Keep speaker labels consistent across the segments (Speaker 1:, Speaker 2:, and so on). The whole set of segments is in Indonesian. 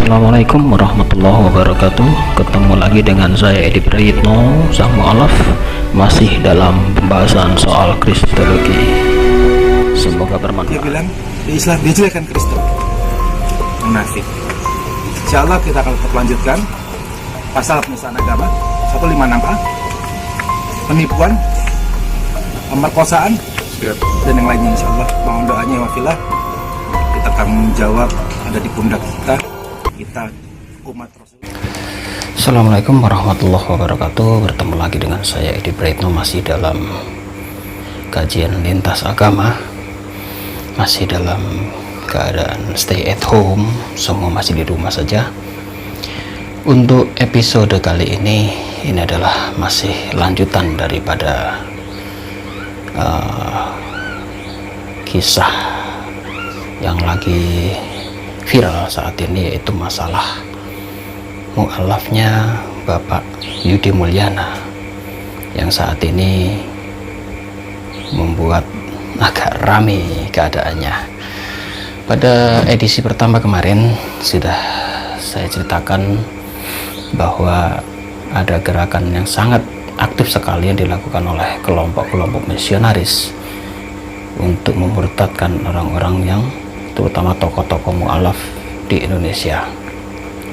Speaker 1: Assalamualaikum warahmatullahi wabarakatuh. Ketemu lagi dengan saya Edi Prayitno, sang mu'alaf, masih dalam pembahasan soal kristologi. Semoga bermanfaat.
Speaker 2: Dia bilang di Islam dia jelekan Kristen, munafik. Insyaallah kita akan tetap lanjutkan pasal penistaan agama 156A, penipuan, pemerkosaan, dan yang lainnya. Insyaallah mohon doanya wafilah. Kita tanggung jawab ada di pundak kita umat Rasul.
Speaker 1: Assalamualaikum warahmatullahi wabarakatuh. Bertemu lagi dengan saya Edi Prayitno, masih dalam kajian lintas agama, masih dalam keadaan stay at home, semua masih di rumah saja. Untuk episode kali ini adalah masih lanjutan daripada kisah yang lagi viral saat ini, yaitu masalah mu'alafnya Bapak Yudi Mulyana yang saat ini membuat agak rame keadaannya. Pada edisi pertama kemarin sudah saya ceritakan bahwa ada gerakan yang sangat aktif sekali yang dilakukan oleh kelompok-kelompok misionaris untuk memurtadkan orang-orang yang terutama tokoh-tokoh mu'alaf di Indonesia.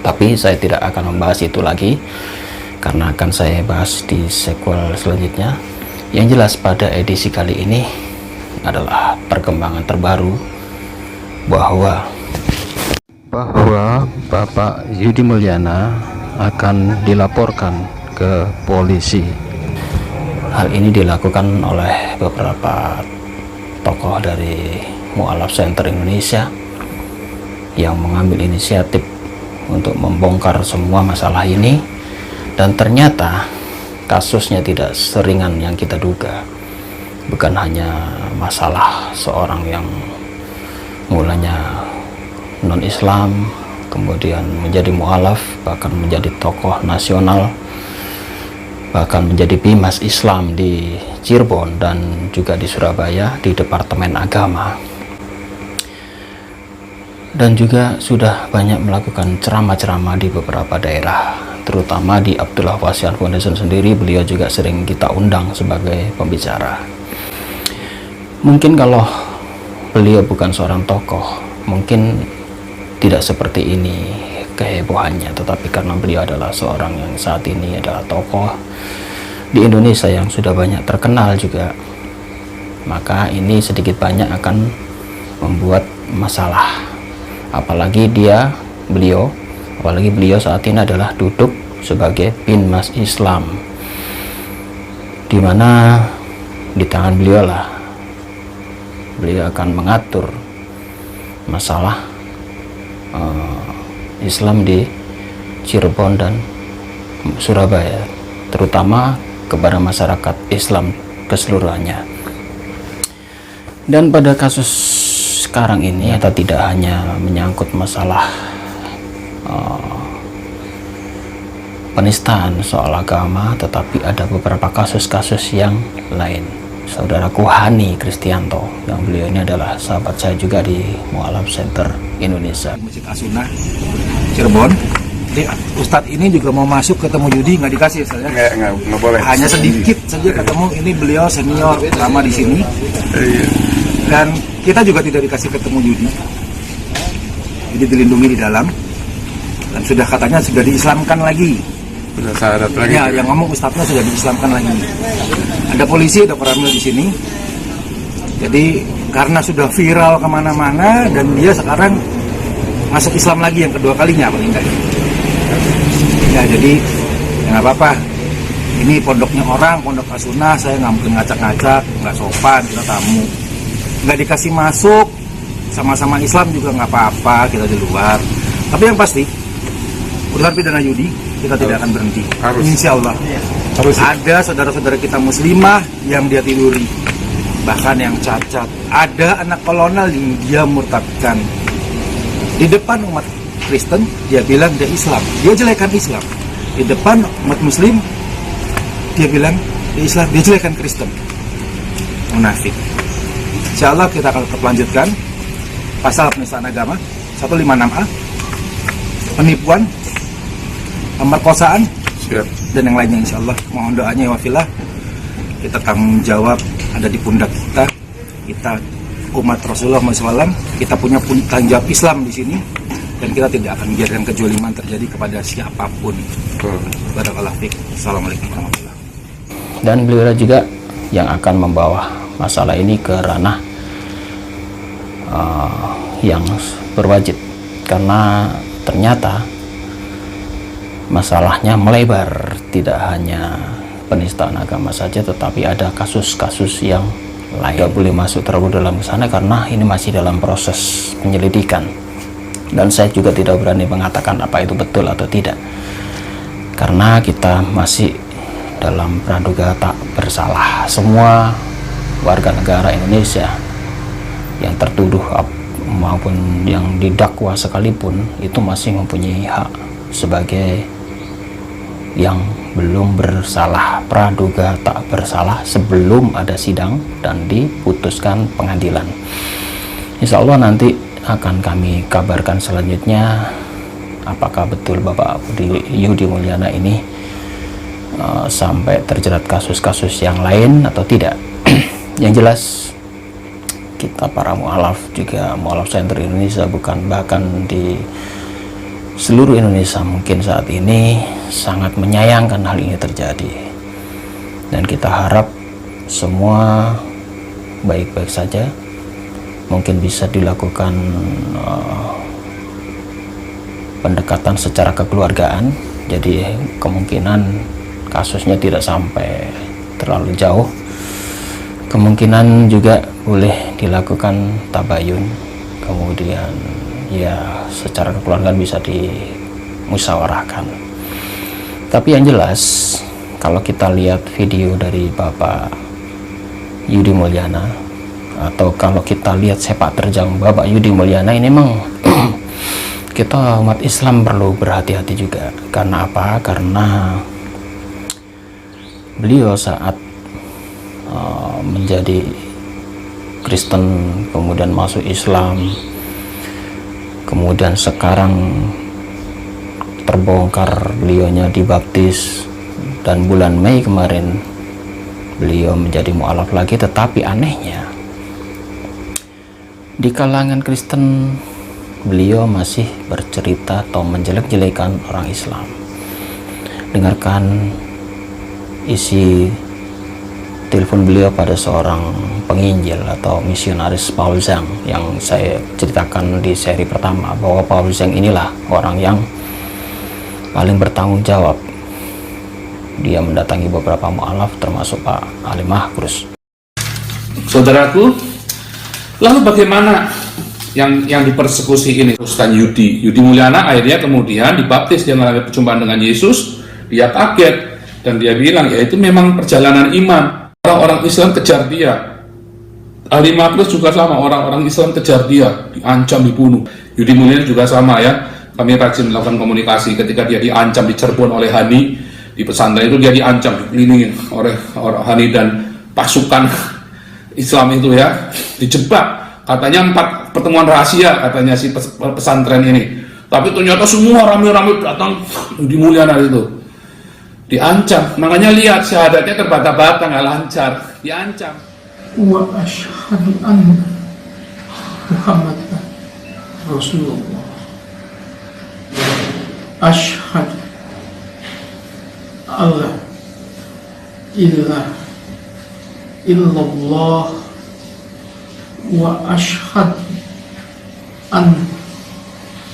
Speaker 1: Tapi saya tidak akan membahas itu lagi karena akan saya bahas di sequel selanjutnya. Yang jelas pada edisi kali ini adalah perkembangan terbaru bahwa Bapak Yudi Mulyana akan dilaporkan ke polisi. Hal ini dilakukan oleh beberapa tokoh dari Mu'alaf Center Indonesia yang mengambil inisiatif untuk membongkar semua masalah ini, dan ternyata kasusnya tidak seringan yang kita duga. Bukan hanya masalah seorang yang mulanya non-Islam kemudian menjadi mu'alaf, bahkan menjadi tokoh nasional, bahkan menjadi bimas Islam di Cirebon dan juga di Surabaya di Departemen Agama. Dan juga sudah banyak melakukan ceramah-ceramah di beberapa daerah, terutama di Abdullah Wasian Foundation sendiri. Beliau juga sering kita undang sebagai pembicara. Mungkin kalau beliau bukan seorang tokoh, mungkin tidak seperti ini kehebohannya, tetapi karena beliau adalah seorang yang saat ini adalah tokoh di Indonesia yang sudah banyak terkenal juga, maka ini sedikit banyak akan membuat masalah. Apalagi beliau saat ini adalah duduk sebagai binmas Islam, di mana di tangan beliau akan mengatur masalah Islam di Cirebon dan Surabaya, terutama kepada masyarakat Islam keseluruhannya. Dan pada kasus sekarang ini atau tidak hanya menyangkut masalah penistaan soal agama, tetapi ada beberapa kasus-kasus yang lain. Saudaraku Hani Kristianto, yang beliau ini adalah sahabat saya juga di Mu'alaf Center Indonesia,
Speaker 2: Masjid As-Sunnah Cirebon. Jadi Ustadz ini juga mau masuk ketemu Yudi, nggak dikasih saya.
Speaker 3: Nggak boleh.
Speaker 2: Hanya sedikit saja ketemu. Ini beliau senior lama di sini. Dan kita juga tidak dikasih ketemu Yudi. Jadi dilindungi di dalam. Dan sudah katanya sudah diislamkan lagi.
Speaker 3: Sudah syahadat lagi.
Speaker 2: Ya, yang ngomong Ustadznya sudah diislamkan lagi. Ada polisi, ada Koramil di sini. Jadi karena sudah viral kemana-mana dan dia sekarang masuk Islam lagi yang kedua kalinya paling enggak. Ya jadi ya nggak apa-apa. Ini pondoknya orang, pondok As-Sunnah, saya nggak mungkin ngacak-ngacak, nggak sopan, kita tamu. Nggak dikasih masuk, sama-sama Islam juga nggak apa-apa, kita di luar. Tapi yang pasti urusan pidana Yudi kita tidak akan berhenti. Insya Allah harus. Ada saudara-saudara kita muslimah yang dia tiduri, bahkan yang cacat. Ada anak kolonel yang dia murtadkan di depan umat Kristen. Dia bilang dia Islam, dia jelekan Islam. Di depan umat Muslim dia bilang dia Islam, dia jelekan Kristen, munafik. Insyaallah kita akan tetap lanjutkan pasal penistaan agama 156A, penipuan, pemerkosaan,
Speaker 3: Siap.
Speaker 2: dan yang lainnya insya Allah. Mohon doanya ya wafilah. Kita tanggung jawab ada di pundak kita. Kita umat Rasulullah SAW, kita punya tanggung jawab Islam di sini, dan kita tidak akan membiarkan kejoliman terjadi kepada siapapun. Barakallahu fiik. Assalamualaikum warahmatullahi wabarakatuh.
Speaker 1: Dan beliau juga yang akan membawa masalah ini ke ranah yang berwajib, karena ternyata masalahnya melebar, tidak hanya penistaan agama saja, tetapi ada kasus-kasus yang lain. Tidak boleh masuk terlalu dalam ke sana karena ini masih dalam proses penyelidikan, dan saya juga tidak berani mengatakan apa itu betul atau tidak, karena kita masih dalam praduga tak bersalah. Semua warga negara Indonesia yang tertuduh maupun yang didakwa sekalipun itu masih mempunyai hak sebagai yang belum bersalah, praduga tak bersalah sebelum ada sidang dan diputuskan pengadilan. Insya Allah nanti akan kami kabarkan selanjutnya apakah betul Bapak Yudi Mulyana ini sampai terjerat kasus-kasus yang lain atau tidak. Yang jelas kita para mu'alaf, juga mu'alaf Center Indonesia, bukan bahkan di seluruh Indonesia mungkin saat ini sangat menyayangkan hal ini terjadi, dan kita harap semua baik-baik saja. Mungkin bisa dilakukan pendekatan secara kekeluargaan, jadi kemungkinan kasusnya tidak sampai terlalu jauh. Kemungkinan juga boleh dilakukan tabayun, kemudian ya secara kekeluargaan bisa dimusyawarahkan. Tapi yang jelas kalau kita lihat video dari Bapak Yudi Mulyana, atau kalau kita lihat sepak terjang Bapak Yudi Mulyana, ini memang kita umat Islam perlu berhati-hati juga. Karena apa? Karena beliau saat menjadi Kristen, kemudian masuk Islam, kemudian sekarang terbongkar beliaunya dibaptis, dan bulan Mei kemarin beliau menjadi mu'alaf lagi. Tetapi anehnya di kalangan Kristen beliau masih bercerita atau menjelek-jelekan orang Islam. Dengarkan isi telepon beliau pada seorang penginjil atau misionaris Paul Zhang yang saya ceritakan di seri pertama, bahwa Paul Zhang inilah orang yang paling bertanggung jawab. Dia mendatangi beberapa mu'alaf termasuk Pak Ali Mahkrus.
Speaker 4: Saudaraku, lalu bagaimana yang dipersekusi ini? Ustaz Yudi Mulyana akhirnya kemudian dibaptis. Dia mengalami perjumpaan dengan Yesus. Dia kaget dan dia bilang, ya itu memang perjalanan iman. Orang-orang Islam kejar dia. Ali Mahkrus juga sama, orang-orang Islam kejar dia, diancam, dibunuh. Yudi Mulyana juga sama ya. Kami rajin melakukan komunikasi ketika dia diancam di Cirebon oleh Hani. Di pesantren itu dia diancam, dikelilingin oleh Hani dan pasukan Islam itu ya, dijebak. Katanya 4 pertemuan rahasia katanya si pesantren ini. Tapi ternyata semua rame-rame datang di Mulyana itu. Diancam. Makanya lihat syahadatnya terbata-bata, nggak lancar. Diancam.
Speaker 5: Wa asyhadu anna Muhammadan Rasulullah. Asyhadu Allah ilaha illallah wa asyhadu anna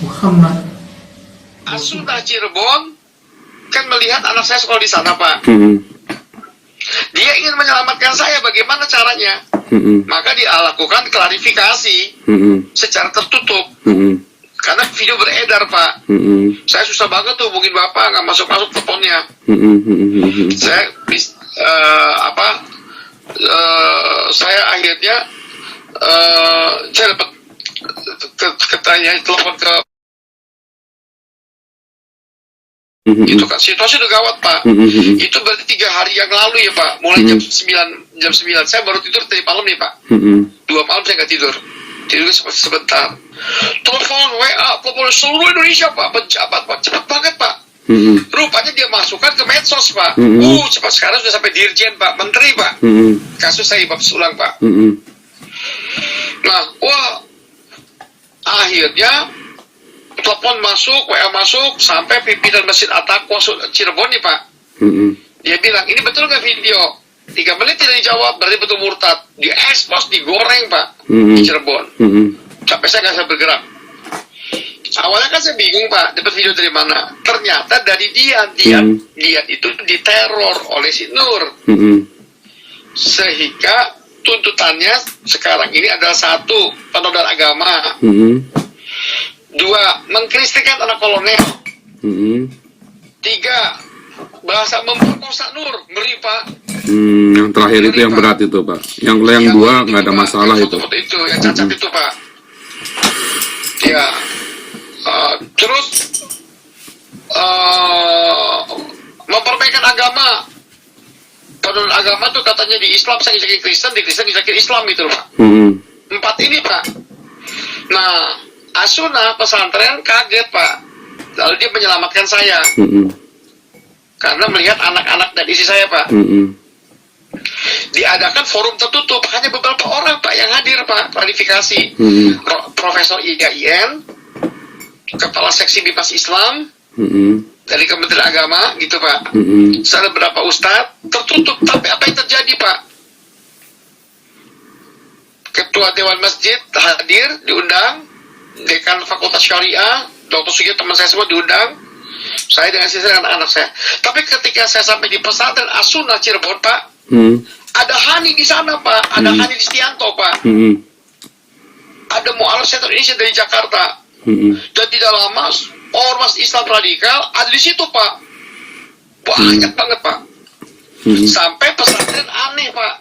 Speaker 5: Muhammad.
Speaker 6: Sudah Cirebon kan melihat anak saya sekolah di sana, Pak. Dia ingin menyelamatkan saya, bagaimana caranya? Maka dia lakukan klarifikasi secara tertutup. Karena video beredar, Pak. Saya susah banget tuh hubungin Bapak, nggak masuk-masuk teleponnya. Saya saya akhirnya saya dapat telepon ke itu kan situasi udah gawat, Pak. Itu berarti 3 hari yang lalu ya, Pak. Mulai jam 9 saya baru tidur tadi malam nih, Pak. 2 malam saya nggak tidur. Jadi sebentar. Telepon WA, telepon seluruh Indonesia Pak, pejabat Pak, cepat banget Pak. Rupanya dia masukkan ke medsos Pak. Cepat, sekarang sudah sampai dirjen Pak, menteri Pak. Kasus saya baptis ulang Pak. Nah, wah, akhirnya telepon masuk, WA masuk, sampai pimpinan Masjid At-Taqwa Cirebon nih Pak. Dia bilang, ini betul nggak video? 3 menit tidak dijawab, berarti betul murtad. Diekspos, digoreng Pak, di Cirebon. Sampai saya nggak bisa bergerak. Awalnya kan saya bingung Pak, dapat video dari mana? Ternyata dari Dian itu diteror oleh si Nur. Sehingga tuntutannya sekarang ini adalah 1, penodaan agama. 2, mengkristenkan anak kolonel. 3, bahasa memperkosa Nur, ngeri Pak.
Speaker 3: Yang terakhir itu yang berat itu Pak. Yang 2 nggak ada masalah itu.
Speaker 6: Itu yang cacat itu Pak. Ya, terus memperbaikkan agama. Penodaan agama tuh katanya di Islam saya disakin Kristen, di Kristen disakin Islam gitu Pak. 4 ini Pak. Nah, Asuna pesantren kaget Pak, lalu dia menyelamatkan saya karena melihat anak-anak dan isi saya Pak. Diadakan forum tertutup, hanya beberapa orang Pak yang hadir Pak, klarifikasi. Profesor IAIN, Kepala Seksi Bimas Islam dari Kementerian Agama gitu Pak. Ada beberapa ustadz, tertutup. Tapi apa yang terjadi Pak? Ketua Dewan Masjid hadir, diundang. Dekan Fakultas Syariah, Dr. Sugiyah, teman saya semua diundang. Saya dengan sisa anak-anak saya. Tapi ketika saya sampai di pesantren As-Sunnah Cirebon Pak, ada Hani di sana Pak, ada Hani Listianto Pak, ada Mu'alaf Center Indonesia dari Jakarta, dan tidak lama ormas Islam radikal ada di situ Pak, banyak banget Pak. Sampai pesantren aneh Pak,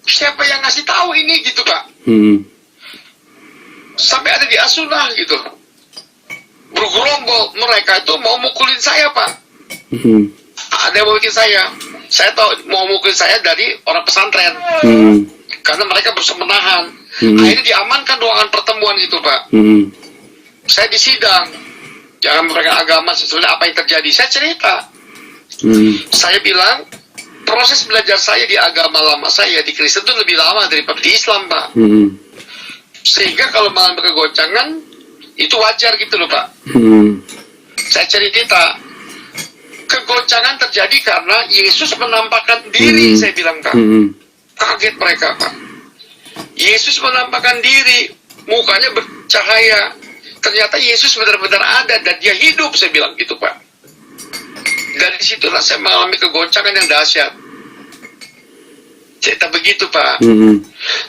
Speaker 6: siapa yang ngasih tahu ini gitu Pak. Sampai ada di As-Sunnah gitu, bergerombol, mereka itu mau mukulin saya Pak. Ada yang mau bikin saya tahu mau mukulin saya dari orang pesantren, karena mereka berusaha menahan. Akhirnya diamankan ruangan pertemuan gitu Pak. Saya disidang, jangan memberikan agama, sebenarnya apa yang terjadi. Saya cerita, saya bilang proses belajar saya di agama lama saya di Kristen itu lebih lama daripada di Islam Pak. Sehingga kalau mengalami kegoncangan itu wajar gitu loh Pak. Saya cerita, kegoncangan terjadi karena Yesus menampakkan diri. Saya bilang Pak, kaget mereka Pak. Yesus menampakkan diri, mukanya bercahaya. Ternyata Yesus benar-benar ada dan dia hidup, saya bilang gitu Pak. Dari situlah saya mengalami kegoncangan yang dahsyat. Cerita begitu Pak.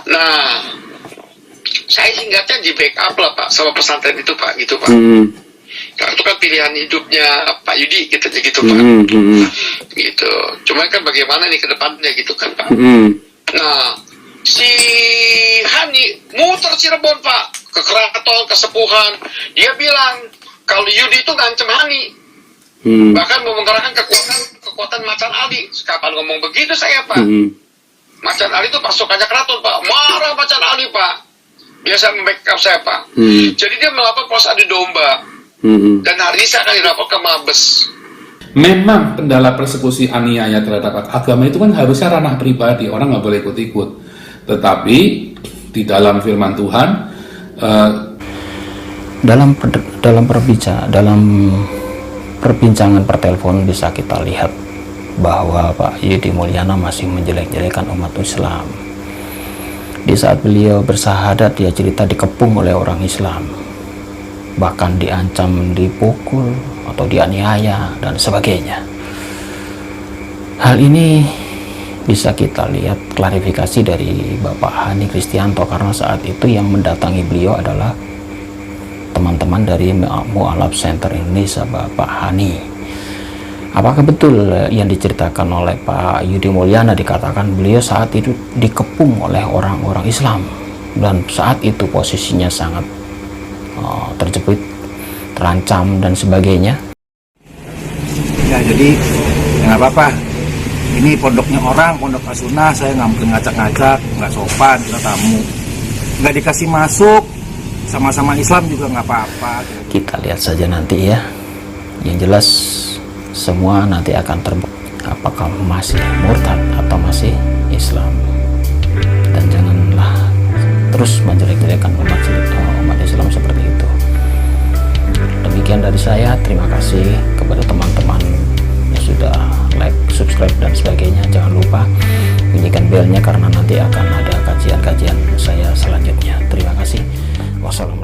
Speaker 6: Nah, saya singkatnya di backup lah Pak sama pesantren itu Pak, gitu Pak. Karena itu kan pilihan hidupnya Pak Yudi gitu Pak. Gitu. Cuma kan bagaimana nih ke depannya gitu kan Pak. Nah, si Hani muter Cirebon Pak, ke keraton, kesepuhan. Dia bilang kalau Yudi itu ngancem Hani. Bahkan mau menggerakkan kekuatan Macan Ali. Kapan ngomong begitu saya Pak? Macan Ali itu pasukannya keraton Pak. Marah Macan Ali Pak. Biasa membackup saya Pak. Jadi dia melakukan proses adu domba. Dan hari ini saya akan dilapor ke Mabes.
Speaker 4: Memang kendala persekusi aniaya terhadap agama itu kan harusnya ranah pribadi, orang nggak boleh ikut-ikut. Tetapi di dalam firman Tuhan,
Speaker 1: dalam perbincangan per telepon bisa kita lihat bahwa Pak Yudi Mulyana masih menjelek-jelekan umat Islam. Di saat beliau bersahadat, dia cerita dikepung oleh orang Islam, bahkan diancam dipukul atau dianiaya dan sebagainya. Hal ini bisa kita lihat klarifikasi dari Bapak Hani Kristianto, karena saat itu yang mendatangi beliau adalah teman-teman dari Mu'alaf Center Indonesia, Bapak Hani. Apakah betul yang diceritakan oleh Pak Yudi Mulyana, dikatakan beliau saat itu dikepung oleh orang-orang Islam dan saat itu posisinya sangat terjepit, terancam dan sebagainya?
Speaker 2: Ya jadi nggak apa-apa. Ini pondoknya orang, pondok As-Sunnah, saya nggak mungkin ngacak-ngacak, nggak sopan, kita tamu. nggak dikasih masuk, sama-sama Islam juga nggak apa-apa.
Speaker 1: Kita lihat saja nanti ya. Yang jelas semua nanti akan terbukti apakah masih murtad atau masih Islam. Dan janganlah terus menjelek-jelekan umat Islam seperti itu. Demikian dari saya, terima kasih kepada teman-teman yang sudah like, subscribe dan sebagainya. Jangan lupa bunyikan belnya karena nanti akan ada kajian-kajian saya selanjutnya. Terima kasih. Wassalamualaikum.